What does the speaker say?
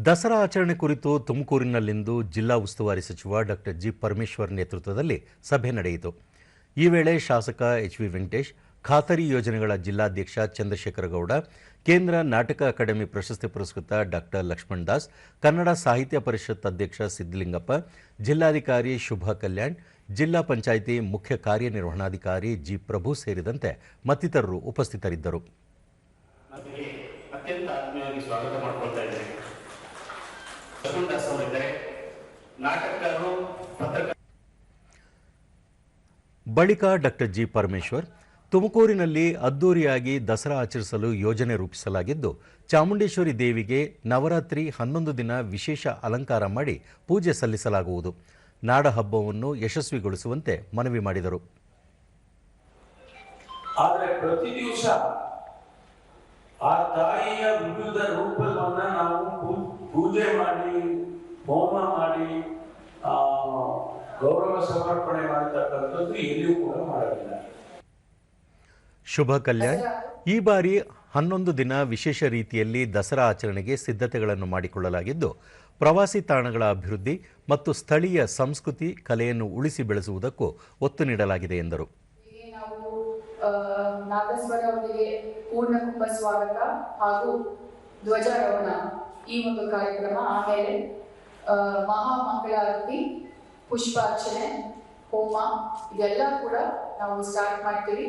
ದಸರಾ ಆಚರಣೆ ಕುರಿತು ತುಮಕೂರಿನಲ್ಲಿಂದು ಜಿಲ್ಲಾ ಉಸ್ತುವಾರಿ ಸಚಿವ ಡಾಕ್ಟರ್ ಜಿ ಪರಮೇಶ್ವರ್ ನೇತೃತ್ವದಲ್ಲಿ ಸಭೆ ನಡೆಯಿತು. ಈ ವೇಳೆ ಶಾಸಕ ಎಚ್ ವಿ ವೆಂಕಟೇಶ್, ಖಾತರಿ ಯೋಜನೆಗಳ ಜಿಲ್ಲಾಧ್ಯಕ್ಷ ಚಂದ್ರಶೇಖರ ಗೌಡ, ಕೇಂದ್ರ ನಾಟಕ ಅಕಾಡೆಮಿ ಪ್ರಶಸ್ತಿ ಪುರಸ್ಕೃತ ಡಾಕ್ಟರ್ ಲಕ್ಷ್ಮಣ್ ದಾಸ್, ಕನ್ನಡ ಸಾಹಿತ್ಯ ಪರಿಷತ್ ಅಧ್ಯಕ್ಷ ಸಿದ್ದಲಿಂಗಪ್ಪ, ಜಿಲ್ಲಾಧಿಕಾರಿ ಶುಭಾ ಕಲ್ಯಾಣ್, ಜಿಲ್ಲಾ ಪಂಚಾಯಿತಿ ಮುಖ್ಯ ಕಾರ್ಯನಿರ್ವಹಣಾಧಿಕಾರಿ ಜಿ ಪ್ರಭು ಸೇರಿದಂತೆ ಮತ್ತಿತರರು ಉಪಸ್ಥಿತರಿದ್ದರು. ಬಳಿಕ ಡಾಕ್ಟರ್ ಜಿ ಪರಮೇಶ್ವರ್, ತುಮಕೂರಿನಲ್ಲಿ ಅದ್ದೂರಿಯಾಗಿ ದಸರಾ ಆಚರಿಸಲು ಯೋಜನೆ ರೂಪಿಸಲಾಗಿದ್ದು, ಚಾಮುಂಡೇಶ್ವರಿ ದೇವಿಗೆ ನವರಾತ್ರಿ 11 ದಿನ ವಿಶೇಷ ಅಲಂಕಾರ ಮಾಡಿ ಪೂಜೆ ಸಲ್ಲಿಸಲಾಗುವುದು. ನಾಡ ಹಬ್ಬವನ್ನು ಯಶಸ್ವಿಗೊಳಿಸುವಂತೆ ಮನವಿ ಮಾಡಿದರು. ಆದರೆ ಪ್ರತಿ ದಿವಸ ಆ ತಾಯಿಯ ವಿವಿಧ ರೂಪವನ್ನ ನಾವು ಪೂಜೆ ಮಾಡಿ, ಹೋಮ ಮಾಡಿ, ಗೌರವ ಸಮರ್ಪಣೆ ಮಾಡತಕ್ಕಂಥದ್ದು ಎಲ್ಲಿಯೂ ಕೂಡ ಮಾಡಲಿಲ್ಲ. ಶುಭಾ ಕಲ್ಯಾಣ್, ಈ ಬಾರಿ 11 ದಿನ ವಿಶೇಷ ರೀತಿಯಲ್ಲಿ ದಸರಾ ಆಚರಣೆಗೆ ಸಿದ್ಧತೆಗಳನ್ನು ಮಾಡಿಕೊಳ್ಳಲಾಗಿದ್ದು, ಪ್ರವಾಸಿ ತಾಣಗಳ ಅಭಿವೃದ್ಧಿ ಮತ್ತು ಸ್ಥಳೀಯ ಸಂಸ್ಕೃತಿ ಕಲೆಯನ್ನು ಉಳಿಸಿ ಬೆಳೆಸುವುದಕ್ಕೂ ಒತ್ತು ನೀಡಲಾಗಿದೆ ಎಂದರು. ನಾಗೇಶ್ವರ ಅವರಿಗೆ ಪೂರ್ಣ ಕುಂಭ ಸ್ವಾಗತ ಹಾಗೂ ಧ್ವಜಾರೋಹಣ ಈ ಒಂದು ಕಾರ್ಯಕ್ರಮ, ಆಮೇಲೆ ಮಹಾಮಂಗಳಾರತಿ, ಪುಷ್ಪಾರ್ಚನೆ, ಹೋಮ ಇದೆಲ್ಲ ಕೂಡ ನಾವು ಸ್ಟಾರ್ಟ್ ಮಾಡ್ತೀವಿ.